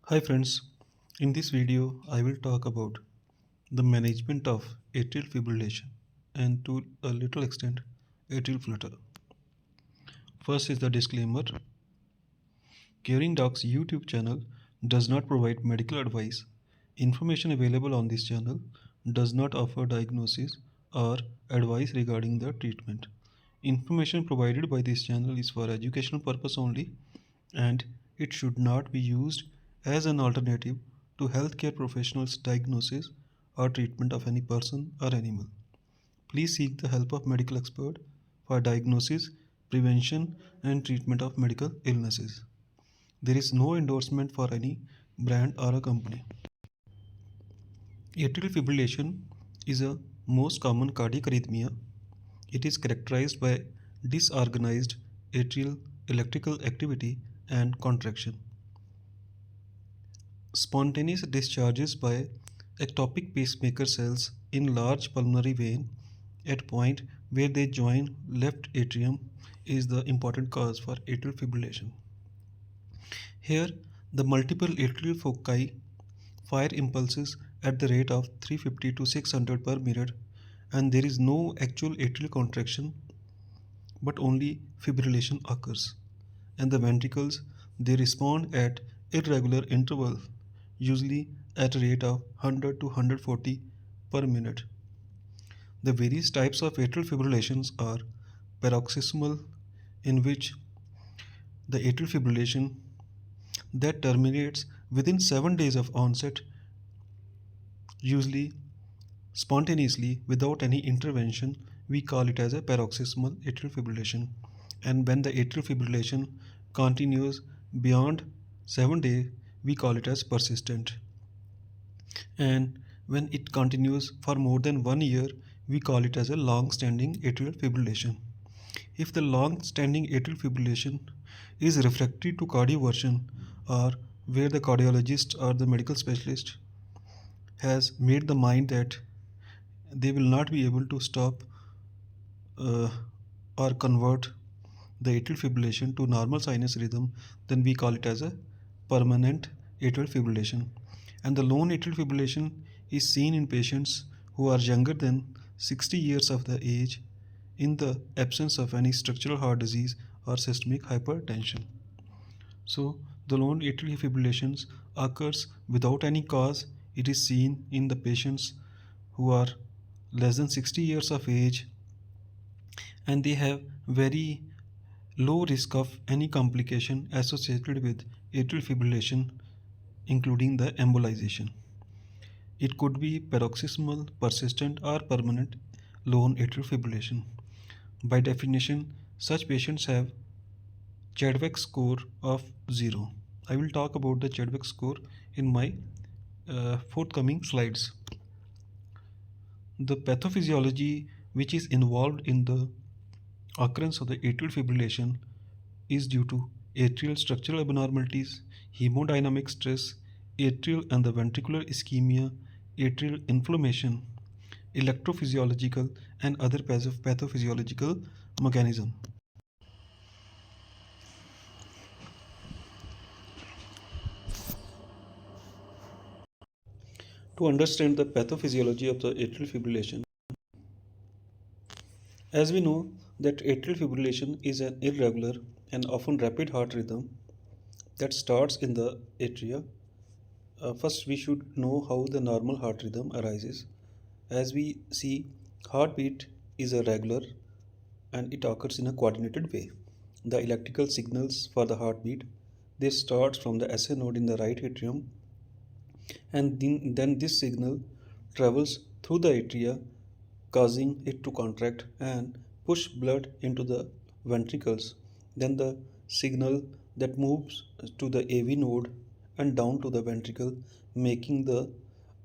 Hi friends, in this video I will talk about the management of atrial fibrillation and to a little extent atrial flutter. First is the disclaimer. Caring Doc's YouTube channel does not provide medical advice. Information available on this channel does not offer diagnosis or advice regarding the treatment. Information provided by this channel is for educational purpose only and it should not be used as an alternative to healthcare professionals' diagnosis or treatment of any person or animal. Please seek the help of medical expert for diagnosis, prevention and treatment of medical illnesses. There is no endorsement for any brand or a company. Atrial fibrillation is a most common cardiac arrhythmia. It is characterized by disorganized atrial electrical activity and contraction. Spontaneous discharges by ectopic pacemaker cells in large pulmonary vein at point where they join left atrium is the important cause for atrial fibrillation. Here, the multiple atrial foci fire impulses at the rate of 350 to 600 per minute, and there is no actual atrial contraction but only fibrillation occurs. And the ventricles they respond at irregular interval, usually at a rate of 100 to 140 per minute. The various types of atrial fibrillations are paroxysmal, in which the atrial fibrillation that terminates within 7 days of onset, usually spontaneously without any intervention. We call it as a paroxysmal atrial fibrillation. And when the atrial fibrillation continues beyond 7 days, we call it as persistent. And when it continues for more than 1 year, we call it as a long-standing atrial fibrillation. If the long-standing atrial fibrillation is refractory to cardioversion, or where the cardiologist or the medical specialist has made the mind that they will not be able to stop uh, or convert the atrial fibrillation to normal sinus rhythm, then we call it as a permanent atrial fibrillation. And the lone atrial fibrillation is seen in patients who are younger than 60 years of the age in the absence of any structural heart disease or systemic hypertension. So the lone atrial fibrillations occurs without any cause. It is seen in the patients who are less than 60 years of age and they have very low risk of any complication associated with atrial fibrillation, including the embolization. It could be paroxysmal, persistent, or permanent lone atrial fibrillation. By definition, such patients have Chadwick score of 0. I will talk about the Chadwick score in my forthcoming slides. The pathophysiology which is involved in the occurrence of the atrial fibrillation is due to atrial structural abnormalities, hemodynamic stress, atrial and the ventricular ischemia, atrial inflammation, electrophysiological and other pathophysiological mechanism. To understand the pathophysiology of the atrial fibrillation, as we know that atrial fibrillation is an irregular and often rapid heart rhythm that starts in the atria. First, we should know how the normal heart rhythm arises. As we see, heartbeat is a regular and it occurs in a coordinated way. The electrical signals for the heartbeat they start from the SA node in the right atrium, and then this signal travels through the atria, causing it to contract and push blood into the ventricles. Then the signal that moves to the AV node and down to the ventricle, making the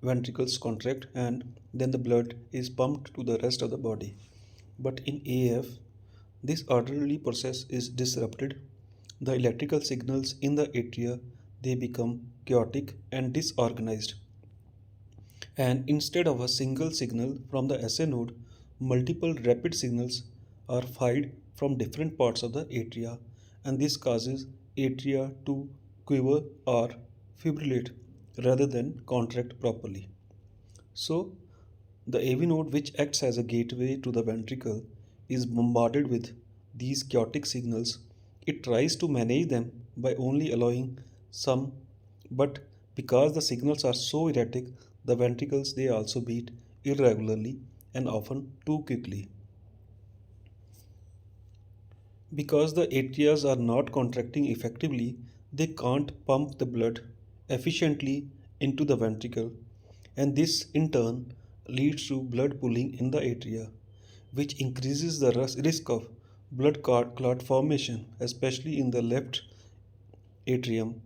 ventricles contract, and then the blood is pumped to the rest of the body. But in AF, this orderly process is disrupted. The electrical signals in the atria they become chaotic and disorganized. And instead of a single signal from the SA node, multiple rapid signals are fired from different parts of the atria, and this causes atria to quiver or fibrillate rather than contract properly. So, the AV node, which acts as a gateway to the ventricle, is bombarded with these chaotic signals. It tries to manage them by only allowing some, but because the signals are so erratic, the ventricles they also beat irregularly and often too quickly. Because the atrias are not contracting effectively, they can't pump the blood efficiently into the ventricle, and this in turn leads to blood pooling in the atria, which increases the risk of blood clot formation, especially in the left atrium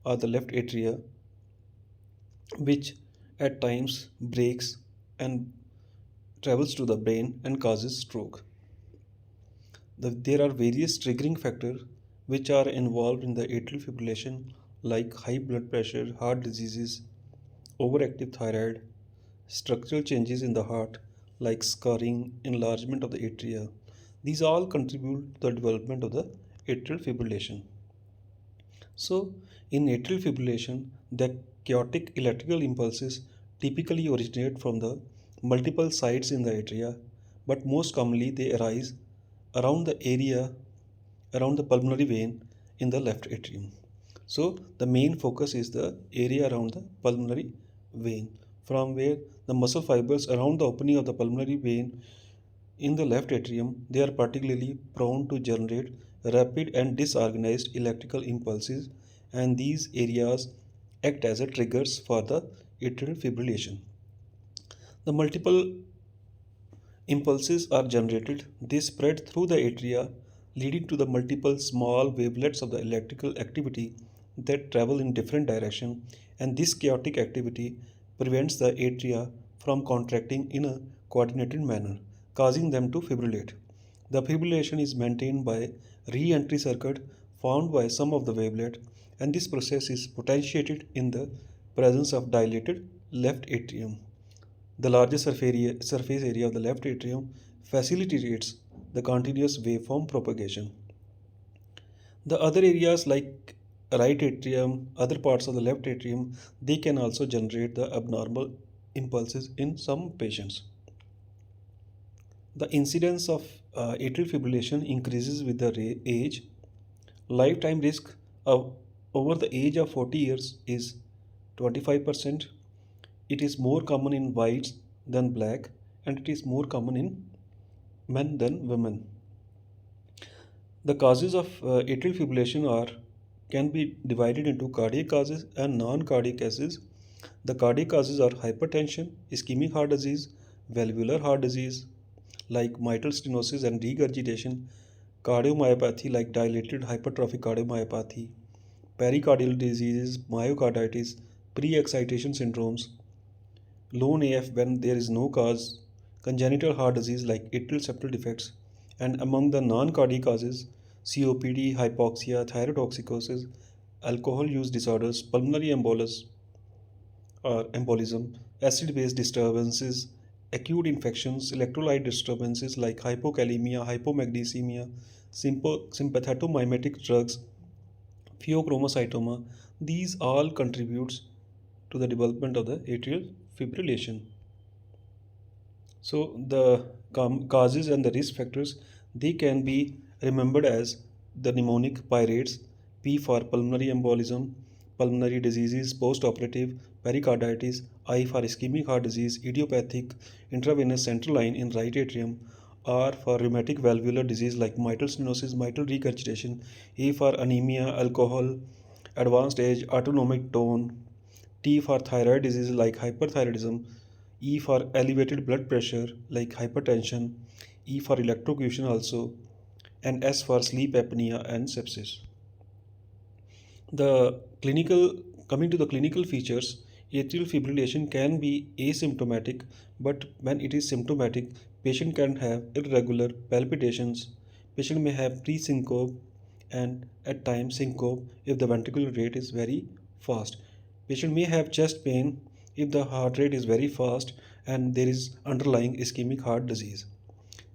or the left atria, which at times breaks and travels to the brain and causes stroke. There are various triggering factors which are involved in the atrial fibrillation, like high blood pressure, heart diseases, overactive thyroid, structural changes in the heart, like scarring, enlargement of the atria. These all contribute to the development of the atrial fibrillation. So, in atrial fibrillation, the chaotic electrical impulses typically originate from the multiple sites in the atria, but most commonly they arise around the area around the pulmonary vein in the left atrium. So, the main focus is the area around the pulmonary vein, from where the muscle fibers around the opening of the pulmonary vein in the left atrium, they are particularly prone to generate rapid and disorganized electrical impulses, and these areas act as a triggers for the atrial fibrillation. The multiple impulses are generated, they spread through the atria, leading to the multiple small wavelets of the electrical activity that travel in different directions, and this chaotic activity prevents the atria from contracting in a coordinated manner, causing them to fibrillate. The fibrillation is maintained by re-entry circuit formed by some of the wavelet, and this process is potentiated in the presence of dilated left atrium. The larger surface area of the left atrium facilitates the continuous waveform propagation. The other areas like right atrium, other parts of the left atrium, they can also generate the abnormal impulses in some patients. The incidence of atrial fibrillation increases with the age. Lifetime risk of over the age of 40 years is 25%. It is more common in whites than black, and it is more common in men than women. The causes of atrial fibrillation are can be divided into cardiac causes and non-cardiac causes. The cardiac causes are hypertension, ischemic heart disease, valvular heart disease like mitral stenosis and regurgitation, cardiomyopathy like dilated hypertrophic cardiomyopathy, pericardial diseases, myocarditis, pre-excitation syndromes, lone AF when there is no cause, congenital heart disease like atrial septal defects, and among the non-cardiac causes, COPD, hypoxia, thyrotoxicosis, alcohol use disorders, pulmonary embolism, acid-base disturbances, acute infections, electrolyte disturbances like hypokalemia, hypomagnesemia, sympathetomimetic drugs, pheochromocytoma. These all contributes to the development of the atrial fibrillation. So the causes and the risk factors they can be remembered as the mnemonic pyrates, P for pulmonary embolism, pulmonary diseases, post-operative pericarditis, I for ischemic heart disease, idiopathic intravenous central line in right atrium, R for rheumatic valvular disease like mitral stenosis, mitral regurgitation, A for anemia, alcohol, advanced age, autonomic tone, T for thyroid disease like hyperthyroidism, E for elevated blood pressure like hypertension, E for electrocution also, and S for sleep apnea and sepsis. The clinical Coming to the clinical features, atrial fibrillation can be asymptomatic, but when it is symptomatic, patient can have irregular palpitations. Patient may have pre-syncope and at times syncope if the ventricular rate is very fast. Patient may have chest pain if the heart rate is very fast and there is underlying ischemic heart disease.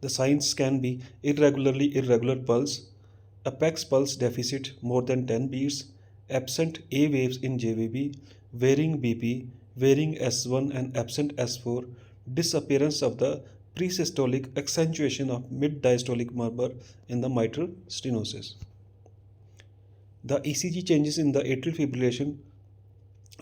The signs can be irregular pulse, apex pulse deficit more than 10 beats, absent A waves in JVB, varying BP, varying S1 and absent S4, disappearance of the presystolic accentuation of mid-diastolic murmur in the mitral stenosis. The ECG changes in the atrial fibrillation,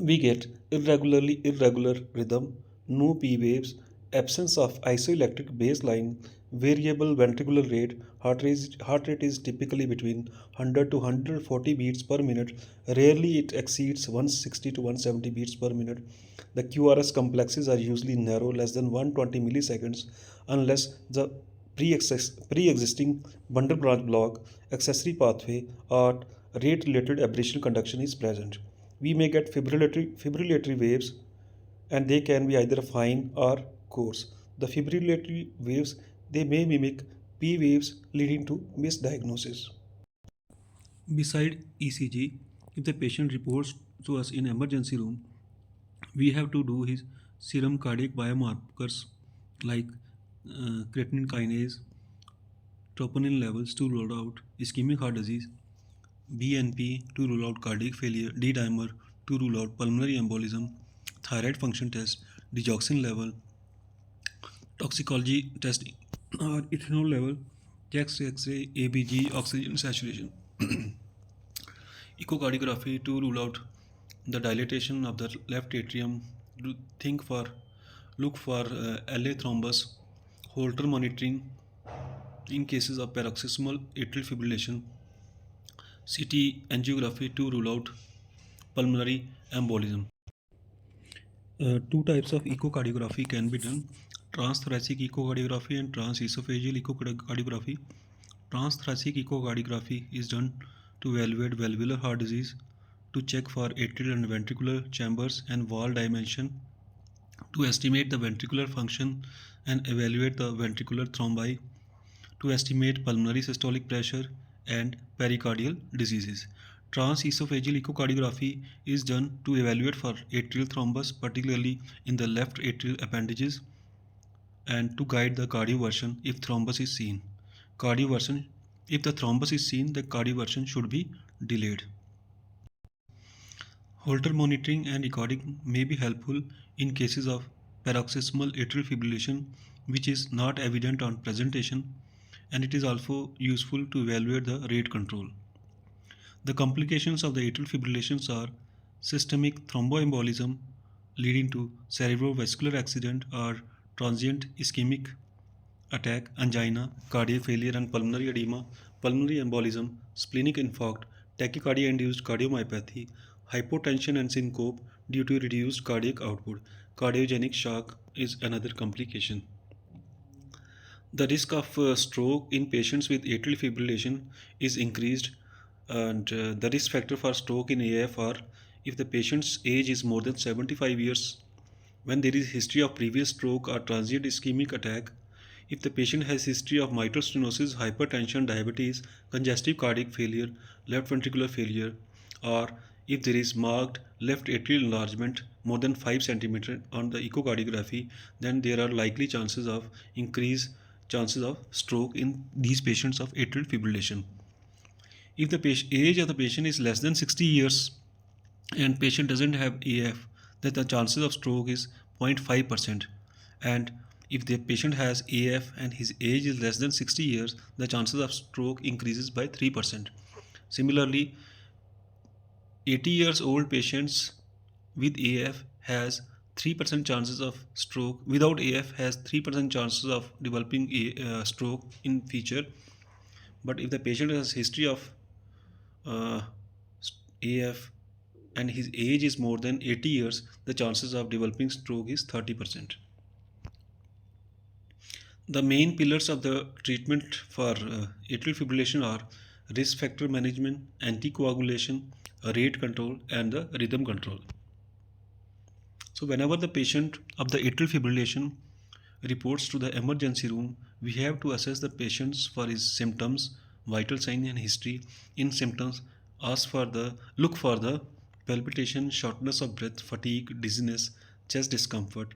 we get irregular rhythm, no P waves, absence of isoelectric baseline, variable ventricular rate, heart rate is typically between 100 to 140 beats per minute, rarely it exceeds 160 to 170 beats per minute. The QRS complexes are usually narrow, less than 120 milliseconds, unless the pre-existing bundle branch block, accessory pathway, or rate-related aberration conduction is present. We may get fibrillatory waves, and they can be either fine or coarse. The fibrillatory waves, they may mimic P waves, leading to misdiagnosis. Beside ECG, if the patient reports to us in emergency room, we have to do his serum cardiac biomarkers like creatinine kinase, troponin levels to rule out ischemic heart disease, BNP to rule out cardiac failure, D-dimer to rule out pulmonary embolism, thyroid function test, digoxin level, toxicology testing, or ethanol level, checks X-ray, ABG, oxygen saturation, echocardiography to rule out the dilatation of the left atrium, think for look for LA thrombus, Holter monitoring in cases of paroxysmal atrial fibrillation, CT angiography to rule out pulmonary embolism. Two types of echocardiography can be done: transthoracic echocardiography and transesophageal echocardiography. Transthoracic echocardiography is done to evaluate valvular heart disease, to check for atrial and ventricular chambers and wall dimension, to estimate the ventricular function and evaluate the ventricular thrombi, to estimate pulmonary systolic pressure and pericardial diseases. Transesophageal echocardiography is done to evaluate for atrial thrombus, particularly in the left atrial appendages, and to guide the cardioversion if thrombus is seen. Cardioversion, if the thrombus is seen, the cardioversion should be delayed. Holter monitoring and recording may be helpful in cases of paroxysmal atrial fibrillation, which is not evident on presentation, and it is also useful to evaluate the rate control. The complications of the atrial fibrillations are systemic thromboembolism leading to cerebrovascular accident or transient ischemic attack, angina, cardiac failure and pulmonary edema, pulmonary embolism, splenic infarct, tachycardia-induced cardiomyopathy, hypotension and syncope due to reduced cardiac output. Cardiogenic shock is another complication. The risk of stroke in patients with atrial fibrillation is increased, and the risk factor for stroke in AF are if the patient's age is more than 75 years, when there is history of previous stroke or transient ischemic attack, if the patient has history of mitral stenosis, hypertension, diabetes, congestive cardiac failure, left ventricular failure, or if there is marked left atrial enlargement more than 5 cm on the echocardiography, then there are likely chances of increased chances of stroke in these patients of atrial fibrillation. If the age of the patient is less than 60 years and patient doesn't have AF, then the chances of stroke is 0.5%. And if the patient has AF and his age is less than 60 years, the chances of stroke increases by 3%. Similarly, 80 years old patients with AF has 3% chances of stroke. Without AF has 3% chances of developing a stroke in future. But if the patient has history of AF and his age is more than 80 years, the chances of developing stroke is 30%. The main pillars of the treatment for atrial fibrillation are risk factor management, anticoagulation, rate control, and the rhythm control. So whenever the patient of the atrial fibrillation reports to the emergency room, we have to assess the patient for his symptoms, vital sign and history. In symptoms, look for the palpitation, shortness of breath, fatigue, dizziness, chest discomfort.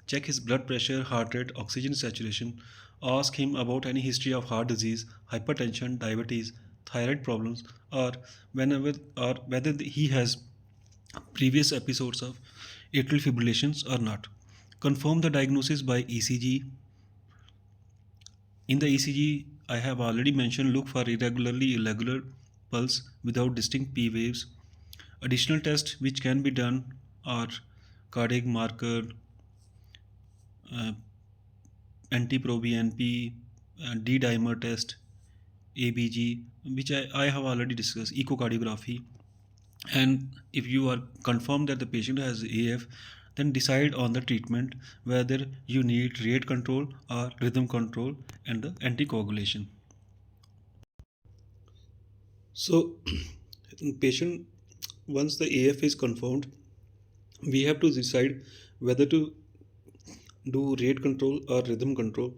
Check his blood pressure, heart rate, oxygen saturation. Ask him about any history of heart disease, hypertension, diabetes, thyroid problems, or whether he has previous episodes of atrial fibrillations or not. Confirm the diagnosis by ECG. In the ECG, I have already mentioned, look for irregular pulse without distinct P waves. Additional tests which can be done are cardiac marker, uh, NT-proBNP, D-dimer test, ABG, which I have already discussed, echocardiography. And if you are confirmed that the patient has AF, then decide on the treatment, whether you need rate control or rhythm control and the anticoagulation. So, patient, once the AF is confirmed, we have to decide whether to do rate control or rhythm control,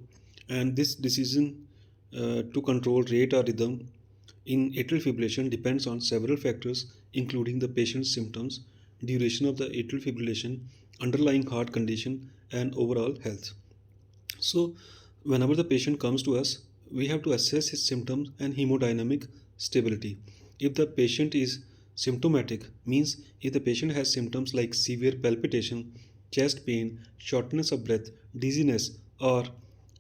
and this decision to control rate or rhythm in atrial fibrillation depends on several factors, including the patient's symptoms, duration of the atrial fibrillation, underlying heart condition, and overall health. So, whenever the patient comes to us, we have to assess his symptoms and hemodynamic stability. If the patient is symptomatic, means if the patient has symptoms like severe palpitation, chest pain, shortness of breath, dizziness, or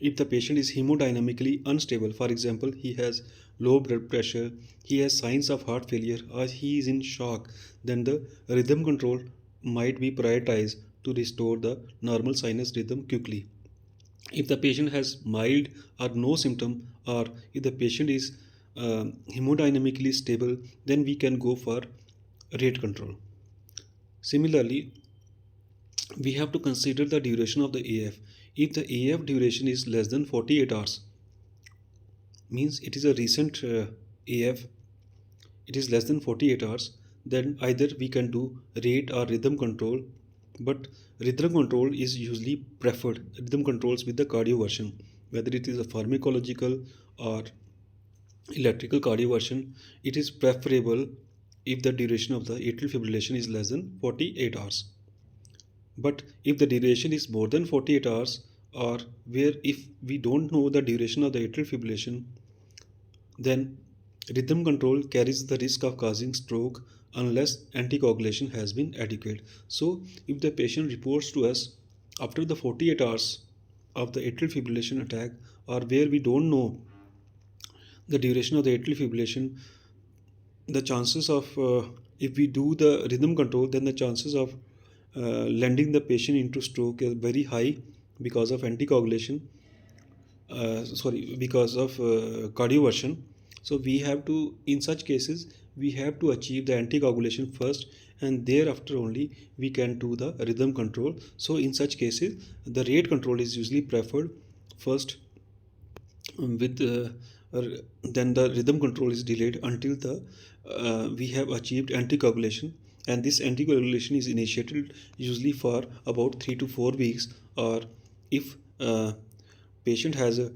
if the patient is hemodynamically unstable, for example, he has low blood pressure, he has signs of heart failure, or he is in shock, then the rhythm control might be prioritized to restore the normal sinus rhythm quickly. If the patient has mild or no symptom, or if the patient is hemodynamically stable, then we can go for rate control. Similarly, we have to consider the duration of the AF. If the AF duration is less than 48 hours, means it is a recent AF, it is less than 48 hours, then either we can do rate or rhythm control, but rhythm control is usually preferred, rhythm controls with the cardioversion, whether it is a pharmacological or electrical cardioversion, it is preferable if the duration of the atrial fibrillation is less than 48 hours. But if the duration is more than 48 hours, or where if we don't know the duration of the atrial fibrillation, then rhythm control carries the risk of causing stroke unless anticoagulation has been adequate. So, if the patient reports to us after the 48 hours of the atrial fibrillation attack, or where we don't know the duration of the atrial fibrillation, the chances of if we do the rhythm control, then the chances of lending the patient into stroke is very high because of anticoagulation, because of cardioversion. So we have to, in such cases, we have to achieve the anticoagulation first, and thereafter only we can do the rhythm control. So in such cases, the rate control is usually preferred first, with then the rhythm control is delayed until the we have achieved anticoagulation, and this anticoagulation is initiated usually for about 3 to 4 weeks, or if patient has a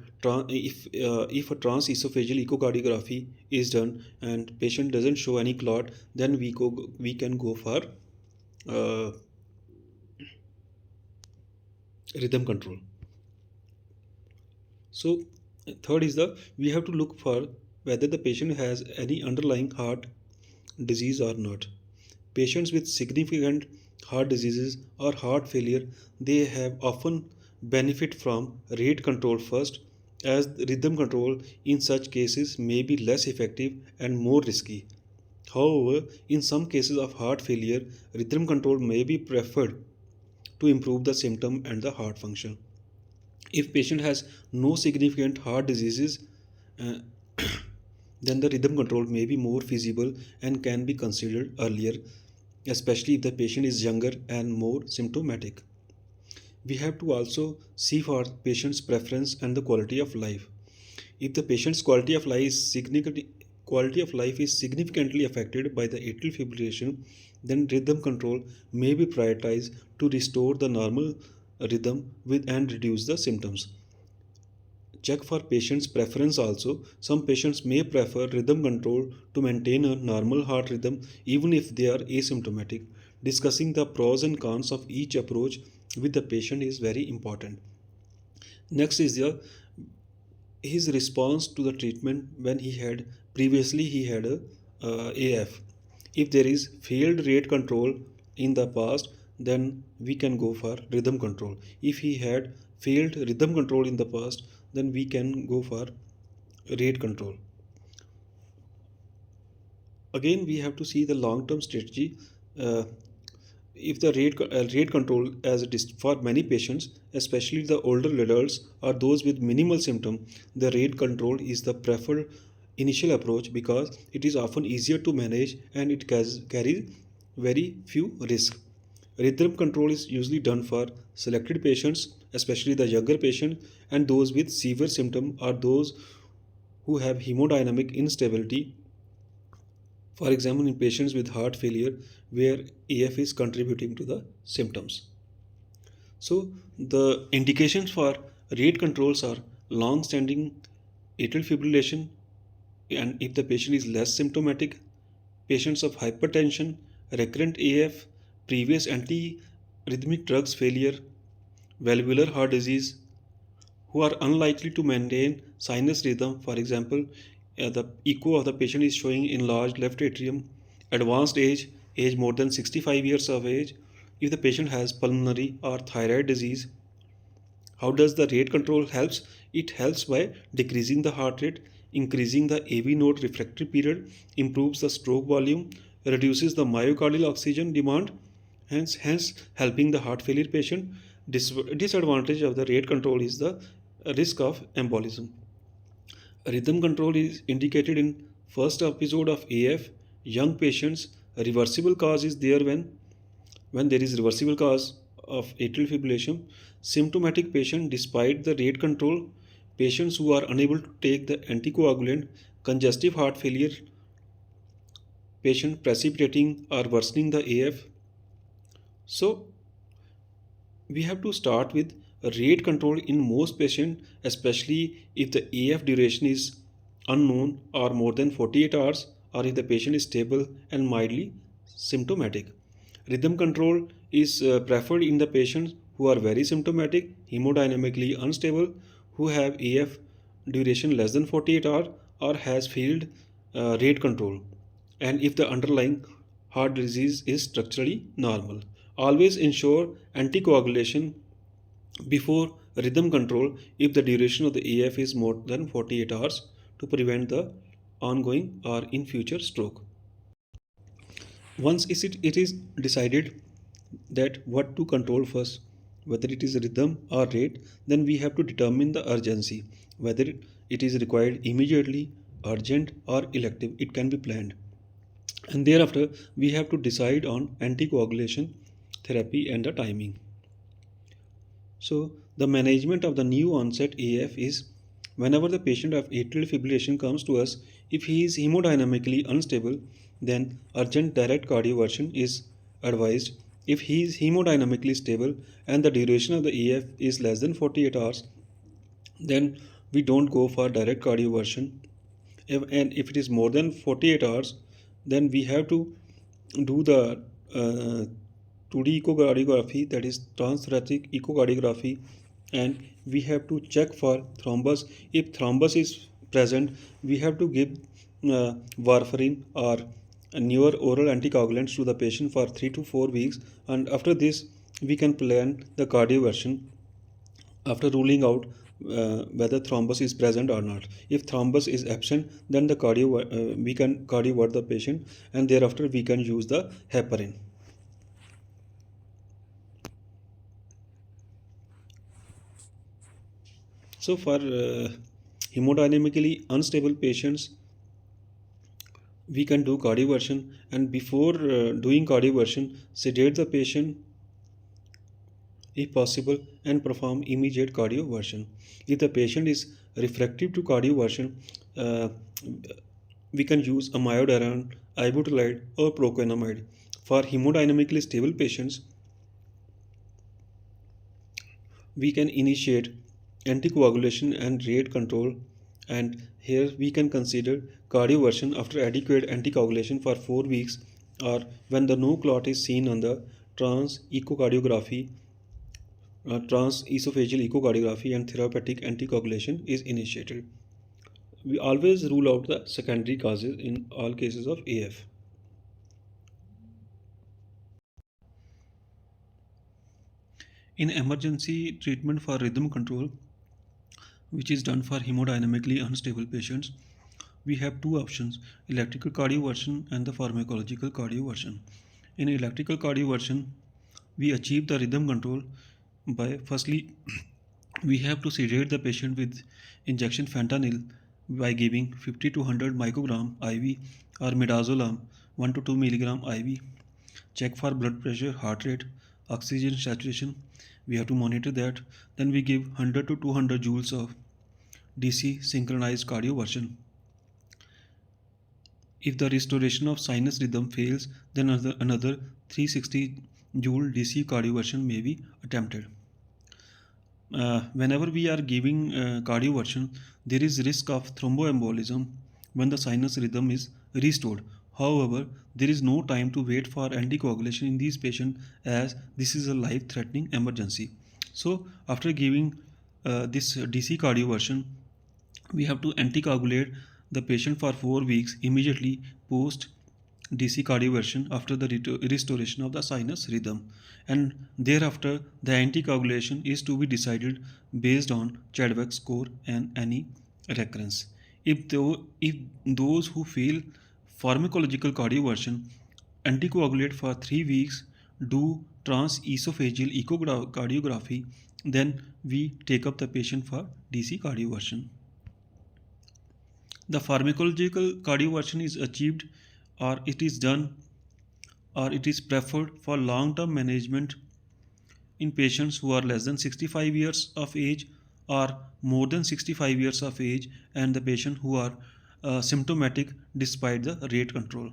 if a transesophageal echocardiography is done and patient doesn't show any clot, then we can go for uh, rhythm control. So third is the we have to look for whether the patient has any underlying heart disease or not. Patients with significant heart diseases or heart failure, they have often benefit from rate control first, as rhythm control in such cases may be less effective and more risky. However, in some cases of heart failure, rhythm control may be preferred to improve the symptom and the heart function. If patient has no significant heart diseases, uh, then the rhythm control may be more feasible and can be considered earlier, especially if the patient is younger and more symptomatic. We have to also see for patient's preference and the quality of life. If the patient's quality of life is significantly affected by the atrial fibrillation, then rhythm control may be prioritized to restore the normal rhythm with and reduce the symptoms. Check for patient's preference also. Some patients may prefer rhythm control to maintain a normal heart rhythm even if they are asymptomatic. Discussing the pros and cons of each approach with the patient is very important. Next is the his response to the treatment when he had a AF. If there is failed rate control in the past, then we can go for rhythm control. If he had failed rhythm control in the past, then we can go for rate control. Again, we have to see the long term strategy. uh, if the rate control as it is for many patients, especially the older adults or those with minimal symptom, the rate control is the preferred initial approach because it is often easier to manage and it carries very few risks. Rhythm control is usually done for selected patients, especially the younger patients and those with severe symptom or those who have hemodynamic instability, for example, in patients with heart failure where AF is contributing to the symptoms. So, the indications for rate controls are long standing atrial fibrillation, and if the patient is less symptomatic, patients of hypertension, recurrent AF, previous anti-arrhythmic drugs failure, valvular heart disease, who are unlikely to maintain sinus rhythm. For example, the echo of the patient is showing enlarged left atrium, advanced age more than 65 years of age. If the patient has pulmonary or thyroid disease, how does the rate control helps? It helps by decreasing the heart rate, increasing the AV node refractory period, improves the stroke volume, reduces the myocardial oxygen demand, hence helping the heart failure patient. Disadvantage of the rate control is the risk of embolism. Rhythm control is indicated in first episode of AF. Young patients, a reversible cause is there when there is reversible cause of atrial fibrillation. Symptomatic patient, despite the rate control, patients who are unable to take the anticoagulant, congestive heart failure patient precipitating or worsening the AF. So we have to start with rate control in most patients, especially if the AF duration is unknown or more than 48 hours, or if the patient is stable and mildly symptomatic. Rhythm control is preferred in the patients who are very symptomatic, hemodynamically unstable, who have AF duration less than 48 hours, or has failed rate control, and if the underlying heart disease is structurally normal. Always ensure anticoagulation before rhythm control if the duration of the AF is more than 48 hours to prevent the ongoing or in future stroke. Once it is decided that what to control first, whether it is rhythm or rate, then we have to determine the urgency, whether it is required immediately, urgent, or elective. It can be planned. And thereafter, we have to decide on anticoagulation therapy and the timing. So, the management of the new onset AF is whenever the patient of atrial fibrillation comes to us, if he is hemodynamically unstable, then urgent direct cardioversion is advised. If he is hemodynamically stable and the duration of the AF is less than 48 hours, then we don't go for direct cardioversion. And if it is more than 48 hours, then we have to do the 2D echocardiography, that is transthoracic echocardiography, and we have to check for thrombus. If thrombus is present, we have to give warfarin or newer oral anticoagulants to the patient for 3 to 4 weeks, and after this we can plan the cardioversion after ruling out whether thrombus is present or not. If thrombus is absent, then we can cardiovert the patient, and thereafter we can use the heparin. So for hemodynamically unstable patients, we can do cardioversion, and before doing cardioversion, sedate the patient if possible and perform immediate cardioversion. If the patient is refractory to cardioversion, uh, we can use amiodarone, ibuprofen, or procainamide. For hemodynamically stable patients, we can initiate anticoagulation and rate control, and here we can consider cardioversion after adequate anticoagulation for 4 weeks, or when the no clot is seen on the trans echocardiography Transesophageal echocardiography and therapeutic anticoagulation is initiated. We always rule out the secondary causes in all cases of AF. In emergency treatment for rhythm control, which is done for hemodynamically unstable patients, we have two options: electrical cardioversion and the pharmacological cardioversion. In electrical cardioversion, we achieve the rhythm control by firstly we have to sedate the patient with injection fentanyl by giving 50 to 100 microgram IV or midazolam 1 to 2 milligram IV. Check for blood pressure, heart rate, oxygen saturation. We have to monitor that. Then we give 100 to 200 joules of DC synchronized cardioversion. If the restoration of sinus rhythm fails, then another 360 joule DC cardioversion may be attempted. Whenever we are giving cardioversion, there is risk of thromboembolism when the sinus rhythm is restored. However, there is no time to wait for anticoagulation in these patients as this is a life-threatening emergency. So, after giving this DC cardioversion, we have to anticoagulate the patient for 4 weeks immediately post DC cardioversion after the restoration of the sinus rhythm, and thereafter the anticoagulation is to be decided based on Chadwick score and any recurrence. If those who fail pharmacological cardioversion anticoagulate for 3 weeks, do transesophageal echocardiography, then we take up the patient for DC cardioversion. The pharmacological cardioversion is achieved or it is done or it is preferred for long-term management in patients who are less than 65 years of age or more than 65 years of age, and the patient who are symptomatic despite the rate control.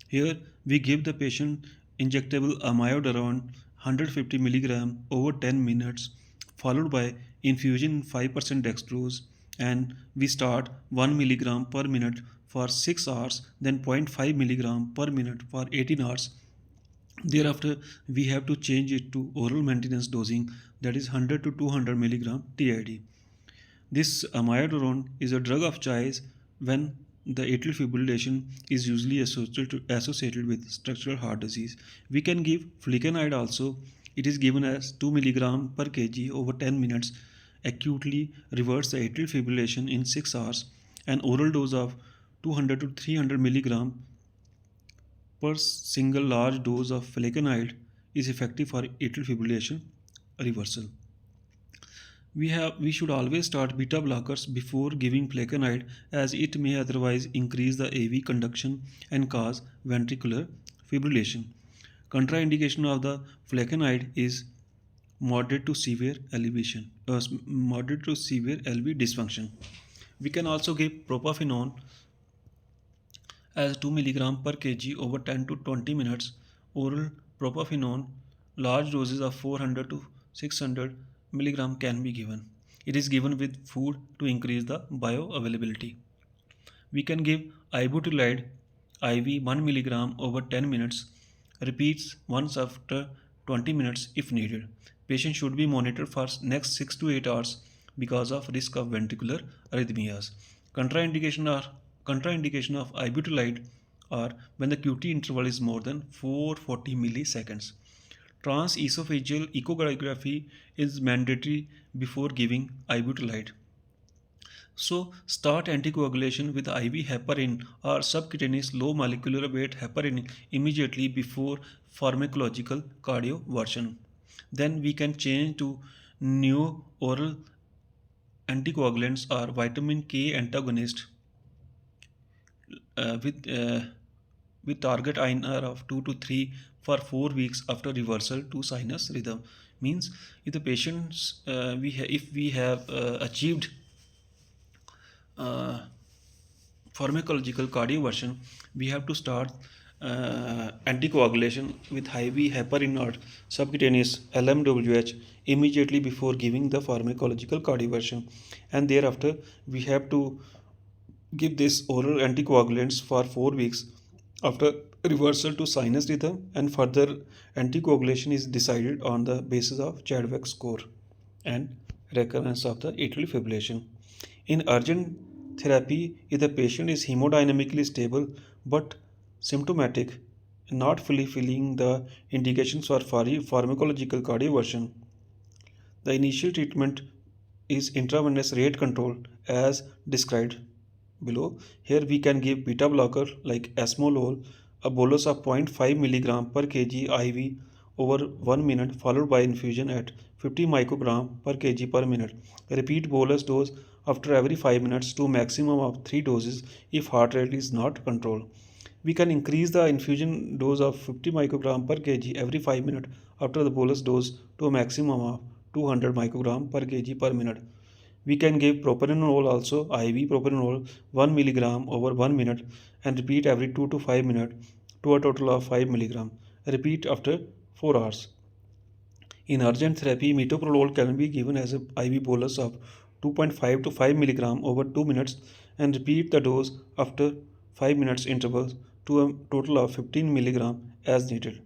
Here we give the patient injectable amiodarone 150 mg over 10 minutes followed by infusion in 5% dextrose, and we start 1 mg per minute for 6 hours, then 0.5 mg per minute for 18 hours. Thereafter, we have to change it to oral maintenance dosing, that is 100 to 200 mg TID. This amiodarone is a drug of choice when the atrial fibrillation is usually associated with structural heart disease. We can give flecainide also. It is given as 2 mg per kg over 10 minutes, acutely reverse the atrial fibrillation in 6 hours. An oral dose of 200 to 300 mg per single large dose of flecainide is effective for atrial fibrillation reversal. We should always start beta blockers before giving flecainide as it may otherwise increase the AV conduction and cause ventricular fibrillation. Contraindication of the flecainide is moderate to severe moderate to severe LV dysfunction. We can also give propafenone as 2 mg per kg over 10 to 20 minutes. Oral propafenone, large doses of 400 to 600 mg can be given. It is given with food to increase the bioavailability. We can give ibutylide IV 1 mg over 10 minutes, repeats once after 20 minutes if needed. Patient should be monitored for next 6 to 8 hours because of risk of ventricular arrhythmias. Contraindication of ibutylide are when the QT interval is more than 440 milliseconds. Transesophageal echocardiography is mandatory before giving ibutylide. So start anticoagulation with IV heparin or subcutaneous low molecular weight heparin immediately before pharmacological cardioversion. Then we can change to new oral anticoagulants or vitamin K antagonist uh, with uh, with target INR of 2 to 3 for 4 weeks after reversal to sinus rhythm. Means if the patients if we have achieved uh, pharmacological cardioversion, we have to start anticoagulation with IV heparin or subcutaneous LMWH immediately before giving the pharmacological cardioversion, and thereafter we have to give this oral anticoagulants for 4 weeks after reversal to sinus rhythm, and further anticoagulation is decided on the basis of Chadwick score. and recurrence of the atrial fibrillation. In urgent therapy, if the patient is hemodynamically stable but symptomatic, not fully filling the indications for pharmacological cardioversion, the initial treatment is intravenous rate control as described below. Here we can give beta blocker like esmolol, a bolus of 0.5 milligram per kg IV over 1 minute followed by infusion at 50 microgram per kg per minute. Repeat bolus dose after every 5 minutes to maximum of 3 doses if heart rate is not controlled. We can increase the infusion dose of 50 microgram per kg every 5 minutes after the bolus dose to a maximum of 200 microgram per kg per minute. We can give propranolol also IV propranolol 1 milligram over 1 minute and repeat every 2 to 5 minutes to a total of 5 milligram. Repeat after 4 hours. In urgent therapy, metoprolol can be given as a IV bolus of 2.5 to 5 milligram over 2 minutes and repeat the dose after 5 minutes intervals to a total of 15 milligram as needed.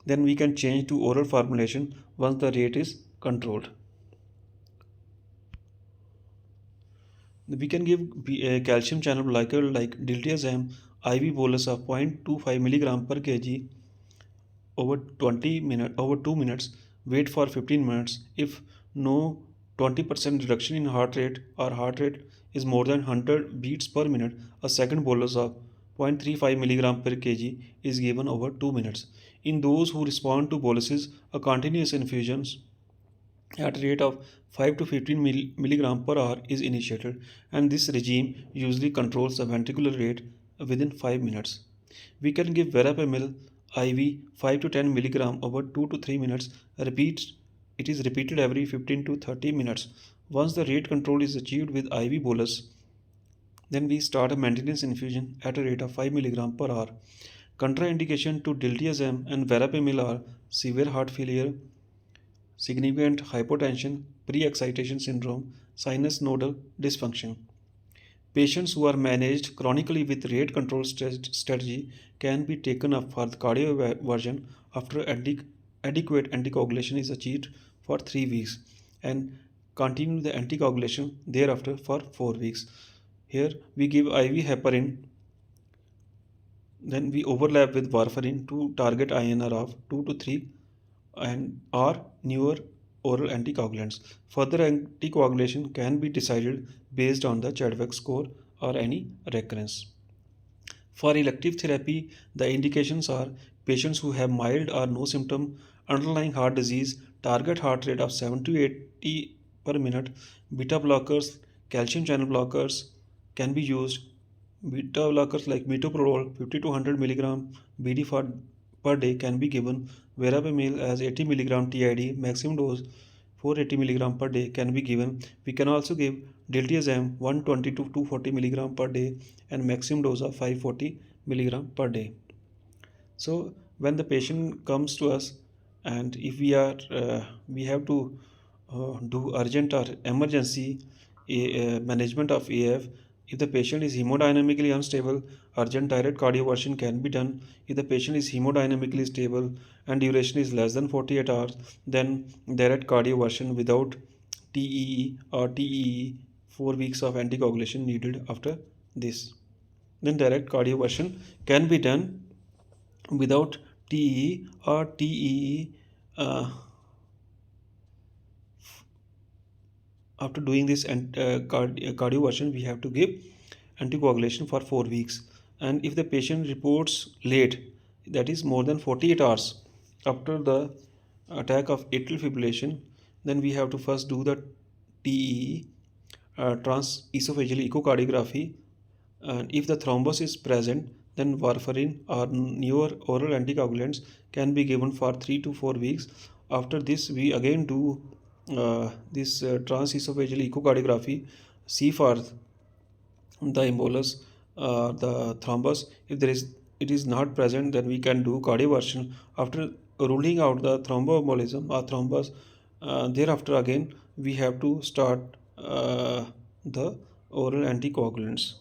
Then we can change to oral formulation once the rate is controlled. We can give a calcium channel blocker like diltiazem IV bolus of 0.25 milligram per kg over 2 minutes. Wait for 15 minutes. If no 20% reduction in heart rate or heart rate is more than 100 beats per minute, a second bolus of 0.35 milligram per kg is given over 2 minutes. In those who respond to boluses, a continuous infusions at a rate of 5 to 15 milligram per hour is initiated, and this regime usually controls the ventricular rate within 5 minutes. We can give verapamil IV 5 to 10 milligram over 2 to 3 minutes. It is repeated every 15 to 30 minutes. Once the rate control is achieved with IV bolus, then we start a maintenance infusion at a rate of 5 milligram per hour. Contraindication to diltiazem and verapamil are severe heart failure, significant hypotension, pre-excitation syndrome, sinus nodal dysfunction. Patients who are managed chronically with rate control strategy can be taken up for the cardioversion after adequate anticoagulation is achieved for 3 weeks and continue the anticoagulation thereafter for 4 weeks. Here we give IV heparin, then we overlap with warfarin to target INR of 2 to 3 and or newer oral anticoagulants. Further anticoagulation can be decided based on the Chadwick score or any recurrence. For elective therapy, the indications are patients who have mild or no symptom underlying heart disease, target heart rate of 7 to 80 per minute, beta blockers, calcium channel blockers can be used. Beta blockers like metoprolol 50 to 100 milligram BD per day can be given. Verapamil as 80 milligram TID, maximum dose 480 milligram per day can be given. We can also give diltiazem 120 to 240 milligram per day and maximum dose of 540 milligram per day. So when the patient comes to us, and if we have to do urgent or emergency management of AF, if the patient is hemodynamically unstable, urgent direct cardioversion can be done. If the patient is hemodynamically stable and duration is less than 48 hours, then direct cardioversion without TEE or TEE, 4 weeks of anticoagulation needed after this. Then direct cardioversion can be done without TEE or TEE. After doing this cardioversion, we have to give anticoagulation for 4 weeks. And if the patient reports late, that is more than 48 hours after the attack of atrial fibrillation, then we have to first do the TEE, transesophageal echocardiography, and if the thrombus is present, then warfarin or newer oral anticoagulants can be given for 3 to 4 weeks. After this, we again do this transesophageal echocardiography, see for the embolus, the thrombus. If it is not present, then we can do cardioversion. After ruling out the thromboembolism or thrombus, thereafter again we have to start the oral anticoagulants.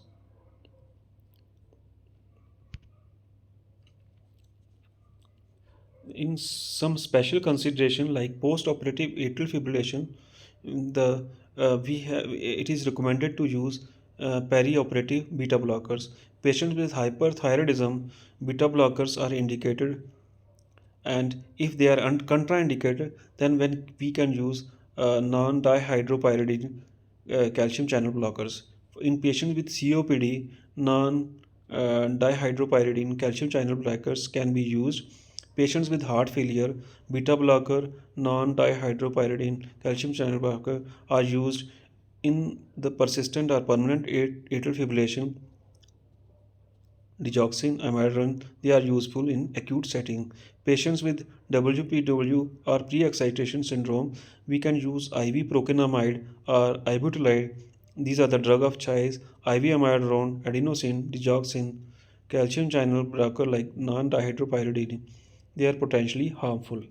In some special consideration like post-operative atrial fibrillation, the we have it is recommended to use perioperative beta blockers. Patients with hyperthyroidism, beta blockers are indicated, and if they are contraindicated, then when we can use non-dihydropyridine calcium channel blockers. In patients with COPD, non-dihydropyridine calcium channel blockers can be used. Patients with heart failure, beta blocker, non-dihydropyridine calcium channel blocker are used in the persistent or permanent atrial fibrillation, digoxin, amiodarone, they are useful in acute setting. Patients with WPW or pre-excitation syndrome, we can use IV procainamide or ibutylide. These are the drug of choice. IV amiodarone, adenosine, digoxin, calcium channel blocker like non-dihydropyridine. They are potentially harmful.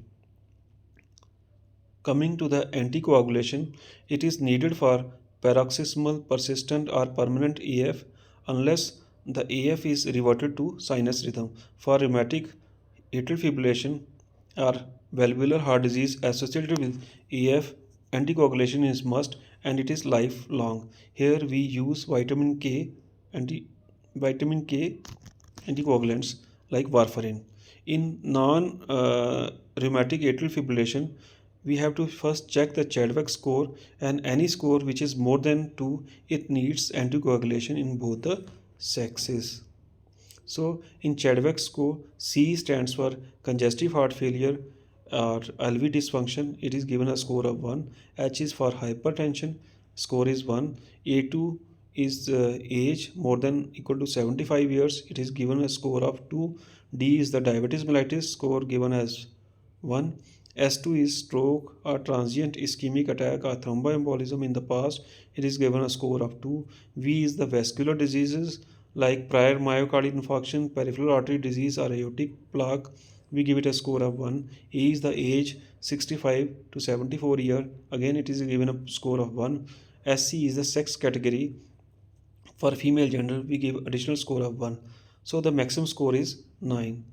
Coming to the anticoagulation, it is needed for paroxysmal, persistent, or permanent AF unless the AF is reverted to sinus rhythm. For rheumatic atrial fibrillation or valvular heart disease associated with AF, anticoagulation is must and it is lifelong. Here we use vitamin K anticoagulants like warfarin. In non rheumatic atrial fibrillation, we have to first check the Chadwick score, and any score which is more than 2, it needs anticoagulation in both the sexes. So in Chadwick score, C stands for congestive heart failure or LV dysfunction. It is given a score of 1. H is for hypertension. Score is 1. A2 is age more than equal to 75 years. It is given a score of 2. D is the diabetes mellitus, score given as 1. S2 is stroke or transient ischemic attack or thromboembolism in the past. It is given a score of 2. V is the vascular diseases like prior myocardial infarction, peripheral artery disease, or aortic plaque. We give it a score of 1. A is the age 65 to 74 year. Again, it is given a score of 1. SC is the sex category. For female gender, we give additional score of 1. So the maximum score is 9.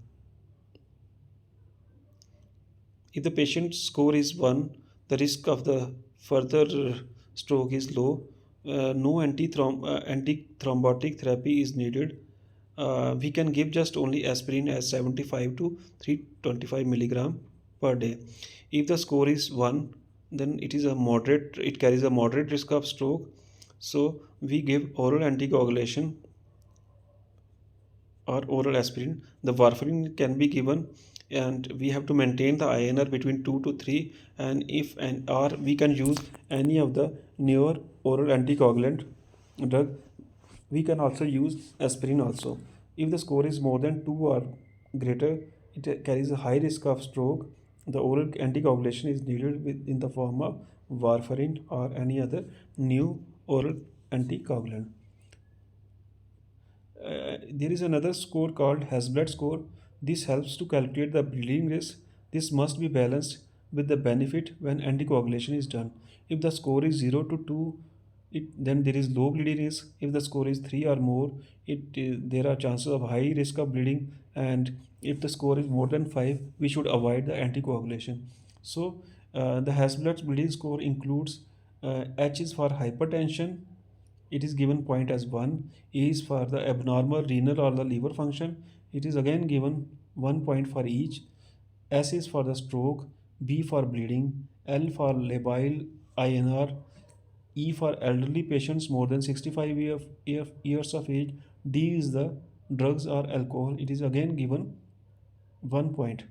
If the patient's score is 1, the risk of the further stroke is low. No antithrombotic therapy is needed. We can give just only aspirin as 75 to 325 milligram per day. If the score is 1, then it carries a moderate risk of stroke. So we give oral anticoagulation or oral aspirin. The warfarin can be given, and we have to maintain the INR between 2 to 3, and if and or we can use any of the newer oral anticoagulant drug. We can also use aspirin also. If the score is more than 2 or greater, it carries a high risk of stroke. The oral anticoagulation is needed in the form of warfarin or any other new oral anticoagulant. There is another score called Hasblad score. This helps to calculate the bleeding risk. This must be balanced with the benefit when anticoagulation is done. If the score is 0 to 2, then there is low bleeding risk. If the score is 3 or more, there are chances of high risk of bleeding. And if the score is more than 5, we should avoid the anticoagulation. So the Hasblad's bleeding score includes H is for hypertension, it is given point as 1. A is for the abnormal renal or the liver function. It is again given 1 point for each. S is for the stroke. B for bleeding. L for labile INR. E for elderly patients more than 65 years of age. D is the drugs or alcohol. It is again given 1 point.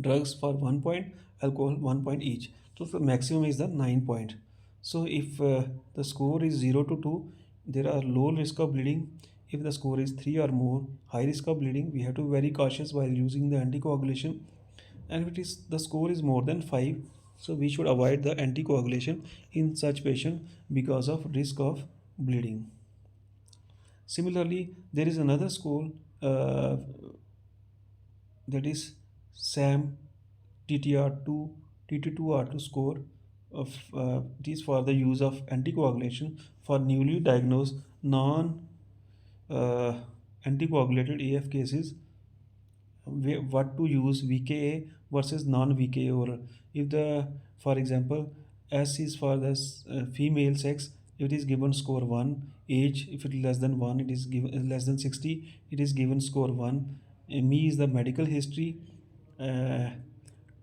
Drugs for 1 point, alcohol 1 point each. So the maximum is the 9 point. So if the score is 0 to 2, there are low risk of bleeding. If the score is 3 or more, high risk of bleeding. We have to be very cautious while using the anticoagulation. And if the score is more than 5, so we should avoid the anticoagulation in such patient because of risk of bleeding. Similarly, there is another score that is SAM TTR2 TT2R2 score of it is for the use of anticoagulation for newly diagnosed non uh, anticoagulated AF cases. What to use, VKA versus non VKA oral. If the, for example, S is for the female sex. It is given score 1. Age, if it is less than 1, it is given less than 60, it is given score 1. Me is the medical history. uh,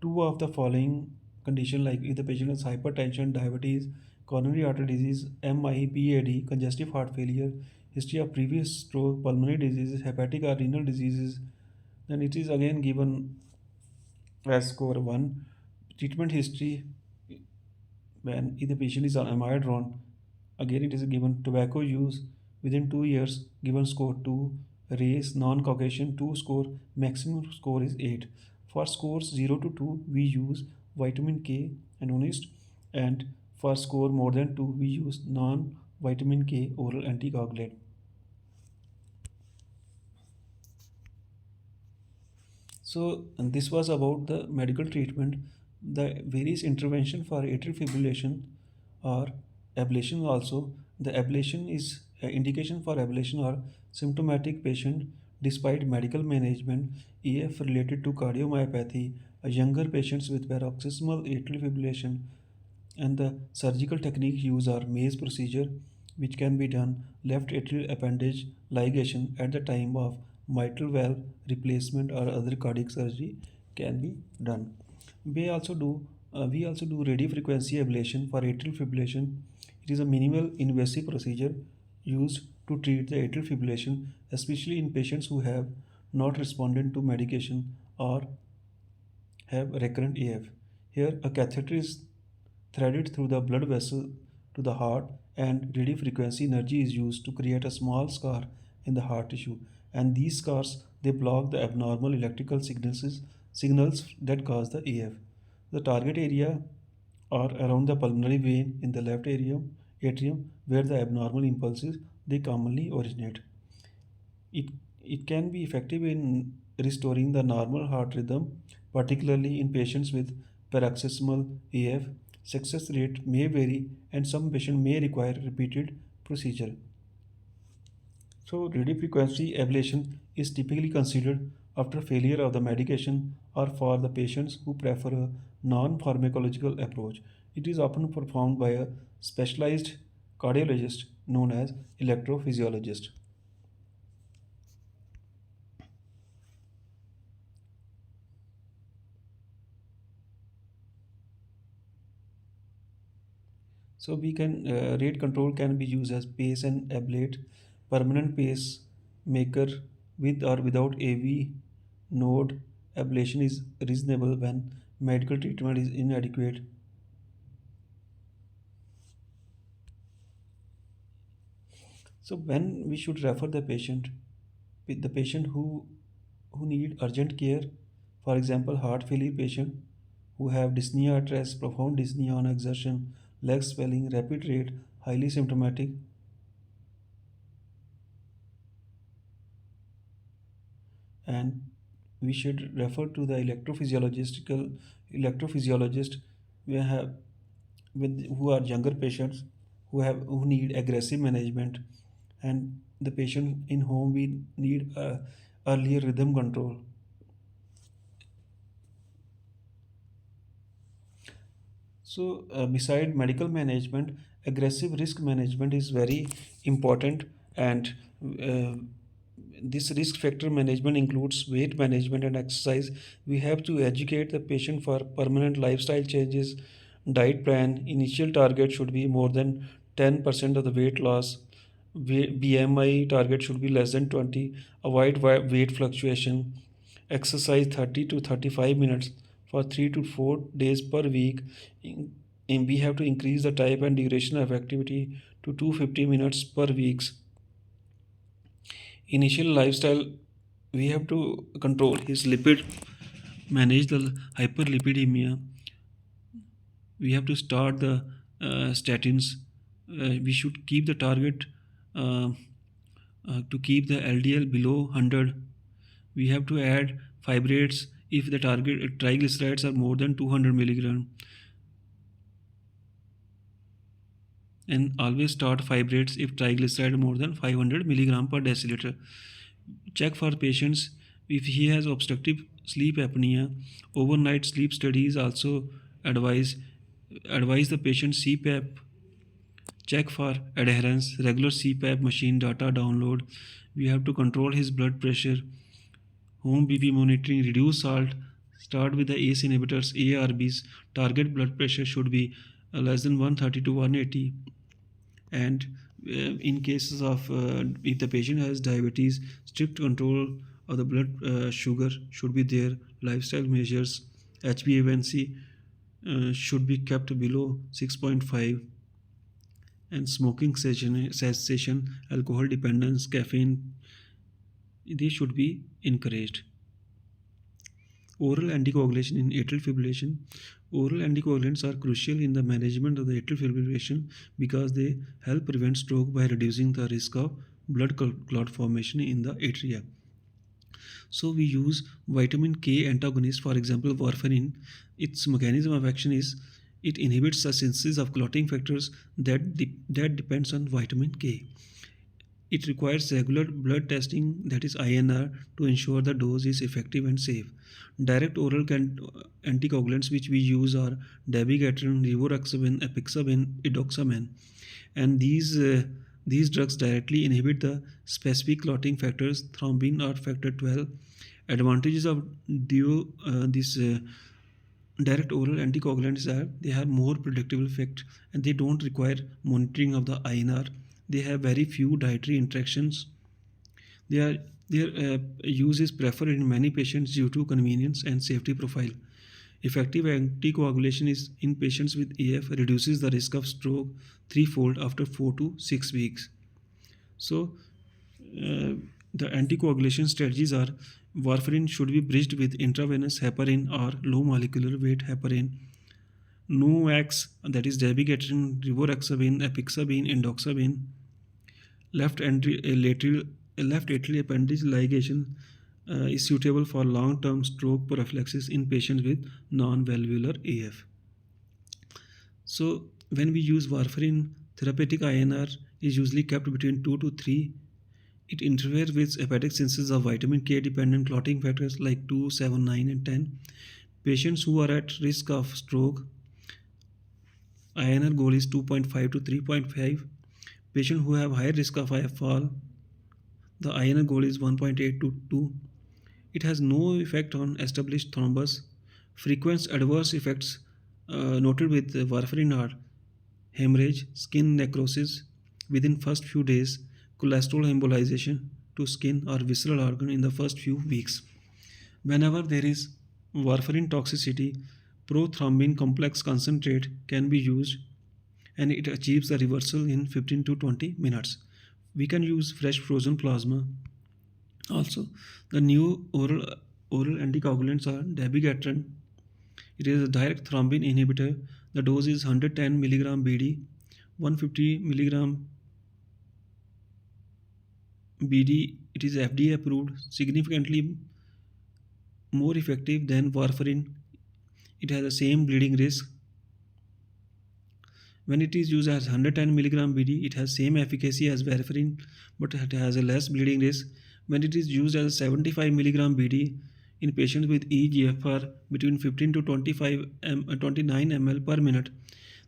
Two of the following condition, like if the patient has hypertension, diabetes, coronary artery disease, MIPAD, congestive heart failure, history of previous stroke, pulmonary diseases, hepatic or renal diseases, then it is again given as score 1. Treatment history, when if the patient is on amiodarone, again it is given tobacco use within 2 years, given score 2. Race, non-caucasian, 2 score, maximum score is 8. For scores 0 to 2 we use vitamin K agonist, and for score more than 2 we use non-vitamin K oral anticoagulant. So, and this was about the medical treatment. The various intervention for atrial fibrillation or ablation also. The ablation is indication for ablation or symptomatic patient despite medical management, AF related to cardiomyopathy, younger patients with paroxysmal atrial fibrillation, and the surgical technique used are maze procedure, which can be done left atrial appendage ligation at the time of mitral valve replacement or other cardiac surgery can be done. We also do radio frequency ablation for atrial fibrillation. It is a minimal invasive procedure used to treat the atrial fibrillation, especially in patients who have not responded to medication or have recurrent AF. Here, a catheter is threaded through the blood vessel to the heart, and radiofrequency energy is used to create a small scar in the heart tissue. And these scars they block the abnormal electrical signals that cause the AF. The target area are around the pulmonary vein in the left atrium where the abnormal impulses they commonly originate. It, it can be effective in restoring the normal heart rhythm, particularly in patients with paroxysmal AF. Success rate may vary, and some patients may require repeated procedure. So, radiofrequency ablation is typically considered after failure of the medication or for the patients who prefer a non pharmacological approach. It is often performed by a specialized cardiologist known as electrophysiologist. So we can rate control can be used as pace and ablate, permanent pace maker with or without AV node ablation is reasonable when medical treatment is inadequate. So when we should refer the patient with the patient who need urgent care, for example, heart failure patient who have dyspnea at rest, profound dyspnea on exertion, leg swelling, rapid rate, highly symptomatic, and we should refer to the electrophysiologist. We have with who are younger patients who need aggressive management, and the patient in whom we need earlier rhythm control. So, beside medical management, aggressive risk management is very important, and uh, this risk factor management includes weight management and exercise. We have to educate the patient for permanent lifestyle changes, diet plan. Initial target should be more than 10% of the weight loss. BMI target should be less than 20. Avoid weight fluctuation. Exercise 30 to 35 minutes for 3 to 4 days per week. And we have to increase the type and duration of activity to 250 minutes per week. Initial lifestyle, we have to control his lipid, manage the hyperlipidemia. We have to start the statins. We should keep the target uh, to keep the LDL below 100. We have to add fibrates if the target triglycerides are more than 200 milligram, and always start fibrates if triglyceride more than 500 milligram per deciliter. Check for patients if he has obstructive sleep apnea. Overnight sleep study is also advised. Advise the patient CPAP, check for adherence, regular CPAP machine data download. We have to control his blood pressure, home BP monitoring, reduce salt, start with the ACE inhibitors, ARBs. Target blood pressure should be less than 130 to 180. And in cases of if the patient has diabetes, strict control of the blood sugar should be there. Lifestyle measures, HbA1c should be kept below 6.5, and smoking cessation, alcohol dependence, caffeine, these should be encouraged. Oral anticoagulation in atrial fibrillation. Oral anticoagulants are crucial in the management of the atrial fibrillation because they help prevent stroke by reducing the risk of blood clot formation in the atria. So we use vitamin K antagonist, for example, warfarin. Its mechanism of action is it inhibits the synthesis of clotting factors that depends on vitamin K. It requires regular blood testing, that is INR, to ensure the dose is effective and safe. Direct oral anticoagulants which we use are dabigatran, rivaroxaban, apixaban, edoxaban, and these drugs directly inhibit the specific clotting factors, thrombin or factor 12. Advantages of this direct oral anticoagulants are they have more predictable effect and they don't require monitoring of the INR. They have very few dietary interactions. Their use is preferred in many patients due to convenience and safety profile. Effective anticoagulation is in patients with AF reduces the risk of stroke threefold after 4 to 6 weeks. So the anticoagulation strategies are warfarin should be bridged with intravenous heparin or low molecular weight heparin. NOACs, that is dabigatran, rivaroxaban, apixaban, endoxaban. Left atrial appendage ligation is suitable for long-term stroke prophylaxis in patients with non-valvular AF. So when we use warfarin, therapeutic INR is usually kept between 2 to 3. It interferes with hepatic synthesis of vitamin K dependent clotting factors like 2, 7, 9 and 10. Patients who are at risk of stroke, INR goal is 2.5 to 3.5. Patients who have high risk of IF fall, the INR goal is 1.8 to 2. It has no effect on established thrombus. Frequent adverse effects noted with warfarin are hemorrhage, skin necrosis within first few days, cholesterol embolization to skin or visceral organ in the first few weeks. Whenever there is warfarin toxicity, prothrombin complex concentrate can be used and it achieves the reversal in 15 to 20 minutes. We can use fresh frozen plasma. Also, the new oral anticoagulants are dabigatran. It is a direct thrombin inhibitor. The dose is 110 mg BD, 150 mg BD. It is FDA approved, significantly more effective than warfarin. It has the same bleeding risk. When it is used as 110 mg BD, it has same efficacy as warfarin, but it has a less bleeding risk. When it is used as 75 mg BD in patients with eGFR between 15 to 29 ml per minute,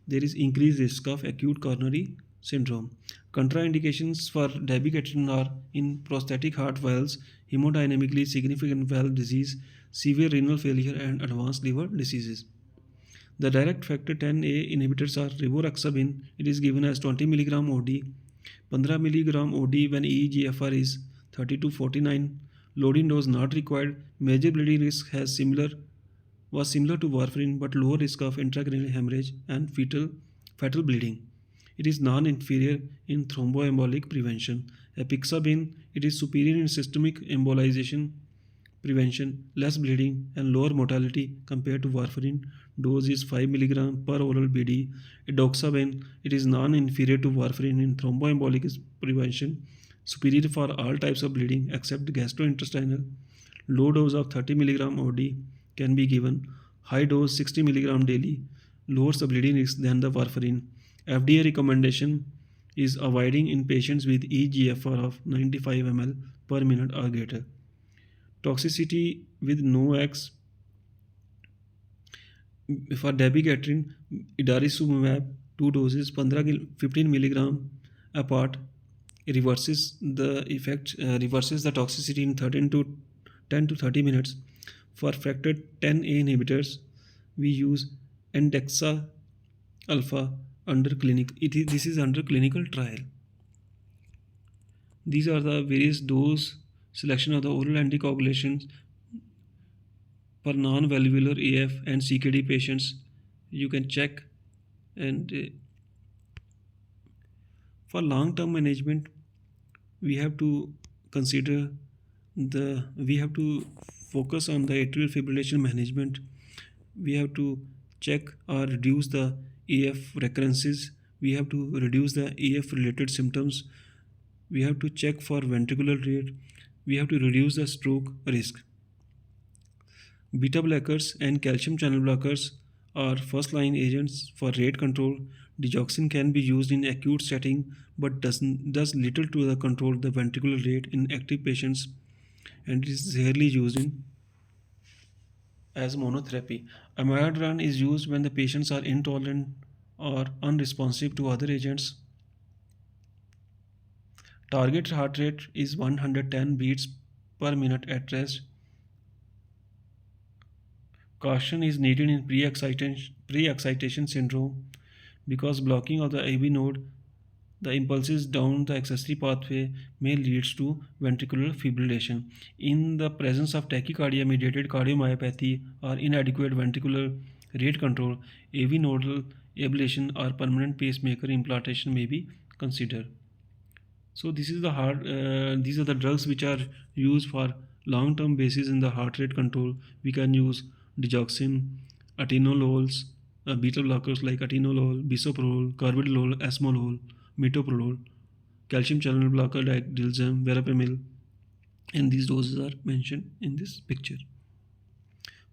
there is increased risk of acute coronary syndrome. Contraindications for dabigatran are in prosthetic heart valves, hemodynamically significant valve disease, severe renal failure, and advanced liver diseases. The direct factor 10A inhibitors are rivaroxaban. It is given as 20 mg OD, 15 mg OD when eGFR is 30 to 49. Loading dose not required. Major bleeding risk was similar to warfarin but lower risk of intracranial hemorrhage and fatal bleeding. It is non-inferior in thromboembolic prevention. Apixaban, it is superior in systemic embolization prevention, less bleeding, and lower mortality compared to warfarin. Dose is 5 mg per oral BD. Edoxaban, it is non-inferior to warfarin in thromboembolic prevention, superior for all types of bleeding except gastrointestinal. Low dose of 30 mg OD can be given. High dose 60 mg daily lowers the bleeding risk than the warfarin. FDA recommendation is avoiding in patients with eGFR of 95 ml per minute or greater. Toxicity with NOACs. For dabigatran, idarisumab, two doses, 15 milligram apart, reverses the toxicity in 10 to 30 minutes. For factor 10A inhibitors, we use endexa alpha under clinic. This is under clinical trial. These are the various dose selection of the oral anticoagulations for non-valvular AF and CKD patients. You can check. And for long-term management, we have to consider we have to focus on the atrial fibrillation management. We have to check or reduce the AF recurrences. We have to reduce the AF related symptoms. We have to check for ventricular rate. We have to reduce the stroke risk. Beta blockers and calcium channel blockers are first line agents for rate control. Digoxin can be used in acute setting but does little to control the ventricular rate in active patients, and it is rarely used in as monotherapy. Amiodarone is used when the patients are intolerant or unresponsive to other agents. Target heart rate is 110 beats per minute at rest. Caution is needed in pre-excitation syndrome because blocking of the AV node, the impulses down the accessory pathway, may lead to ventricular fibrillation. In the presence of tachycardia-mediated cardiomyopathy or inadequate ventricular rate control, AV nodal ablation or permanent pacemaker implantation may be considered. So these are the drugs which are used for long-term basis in the heart rate control. We can use digoxin, atenolols, beta blockers like atenolol, bisoprolol, carvedilol, esmolol, metoprolol, calcium channel blocker like dilzem, verapamil, and these doses are mentioned in this picture.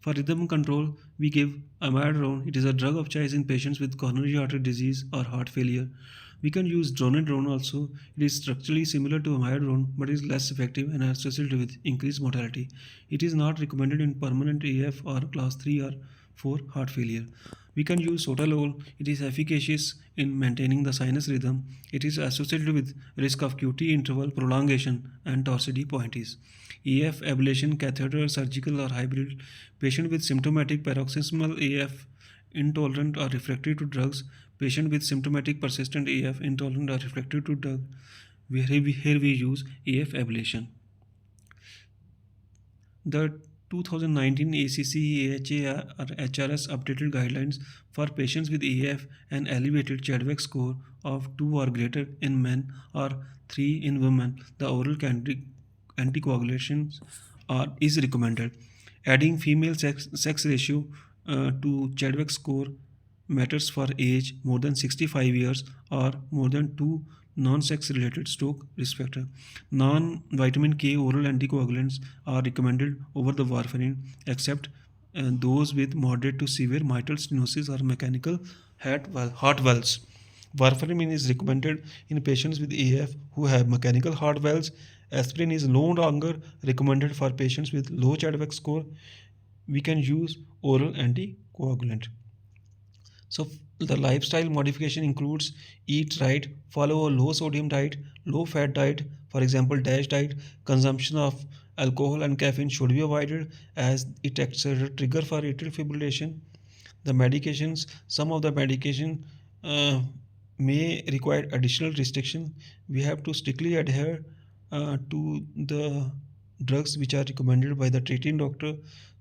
For rhythm control, we give amiodarone. It is a drug of choice in patients with coronary artery disease or heart failure. We can use dronedrone also. It is structurally similar to amiodarone but is less effective and associated with increased mortality. It is not recommended in permanent AF or class 3 or 4 heart failure. We can use sotalol. It is efficacious in maintaining the sinus rhythm. It is associated with risk of QT interval prolongation and torsades pointis. AF ablation, catheter, surgical or hybrid. Patient with symptomatic paroxysmal AF, intolerant or refractory to drugs. Patient with symptomatic persistent AF, intolerant or refractory to drug. Here we use AF ablation. The 2019 ACC/AHA or HRS updated guidelines for patients with AF and elevated Chadwick score of 2 or greater in men or 3 in women. The oral anticoagulations is recommended. Adding female sex ratio to Chadwick score matters for age more than 65 years or more than 2 non-sex related stroke risk factor. Non-vitamin K oral anticoagulants are recommended over the warfarin except those with moderate to severe mitral stenosis or mechanical heart valves. Warfarin is recommended in patients with AF who have mechanical heart valves. Aspirin is no longer recommended for patients with low Chadwick score. We can use oral anticoagulant. So the lifestyle modification includes eat right, follow a low sodium diet, low fat diet, for example DASH diet. Consumption of alcohol and caffeine should be avoided as it acts as a trigger for atrial fibrillation. The medications, some of the medication may require additional restriction. We have to strictly adhere to the drugs which are recommended by the treating doctor.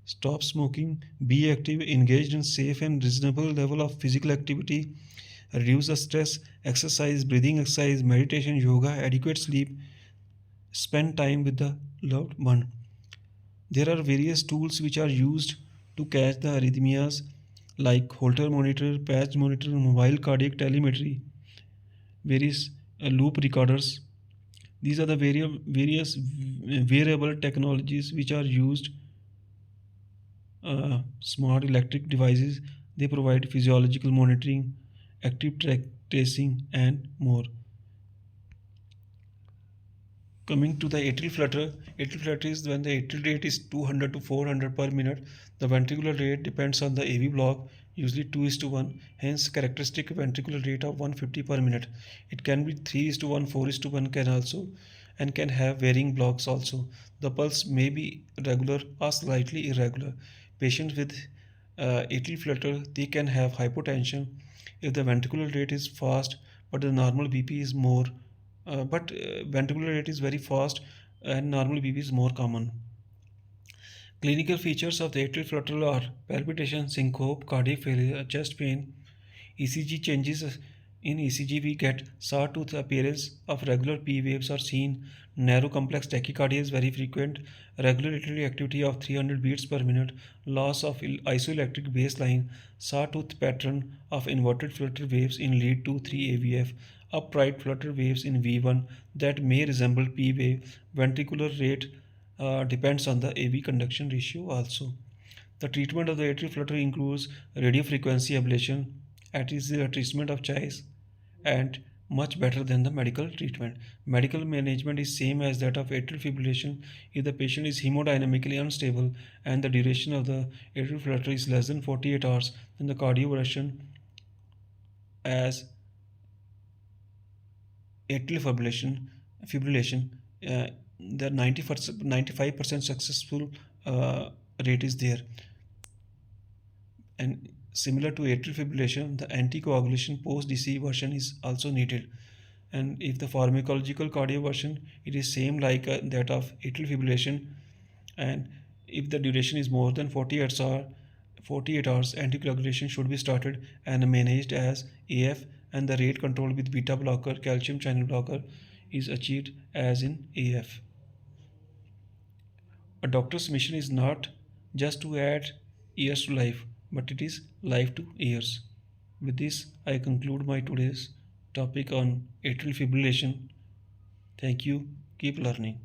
Stop smoking, be active, engaged in safe and reasonable level of physical activity, reduce the stress, exercise, breathing exercise, meditation, yoga, adequate sleep, spend time with the loved one. There are various tools which are used to catch the arrhythmias like Holter monitor, patch monitor, mobile cardiac telemetry, various loop recorders. These are the various wearable technologies which are used. Smart electric devices, they provide physiological monitoring, active track tracing, and more. Coming to the atrial flutter is when the atrial rate is 200 to 400 per minute. The ventricular rate depends on the AV block, usually 2 is to 1, hence characteristic ventricular rate of 150 per minute. It can be 3 is to 1, 4 is to 1 can also, and can have varying blocks also. The pulse may be regular or slightly irregular. Patients with atrial flutter, they can have hypotension if the ventricular rate is fast, but the normal BP is more. But ventricular rate is very fast, and normal BP is more common. Clinical features of the atrial flutter are palpitation, syncope, cardiac failure, chest pain. ECG changes. In ECG, we get sawtooth appearance of regular P waves are seen. Narrow complex tachycardia is very frequent. Regular atrial activity of 300 beats per minute. Loss of isoelectric baseline. Sawtooth pattern of inverted flutter waves in lead to 3 AVF. Upright flutter waves in V1 that may resemble P wave. Ventricular rate depends on the AV conduction ratio also. The treatment of the atrial flutter includes radiofrequency ablation, it is a treatment of choice and much better than the medical treatment. Medical management is same as that of atrial fibrillation. If the patient is hemodynamically unstable and the duration of the atrial flutter is less than 48 hours, then the cardioversion as atrial fibrillation, uh, the 95% successful uh, rate is there. And similar to atrial fibrillation, the anticoagulation post-DC version is also needed. And if the pharmacological cardioversion, it is same like that of atrial fibrillation. And if the duration is more than 48 hours, anticoagulation should be started and managed as AF, and the rate control with beta blocker, calcium channel blocker is achieved as in AF. A doctor's mission is not just to add years to life, but it is life to years. With this, I conclude my today's topic on atrial fibrillation. Thank you. Keep learning.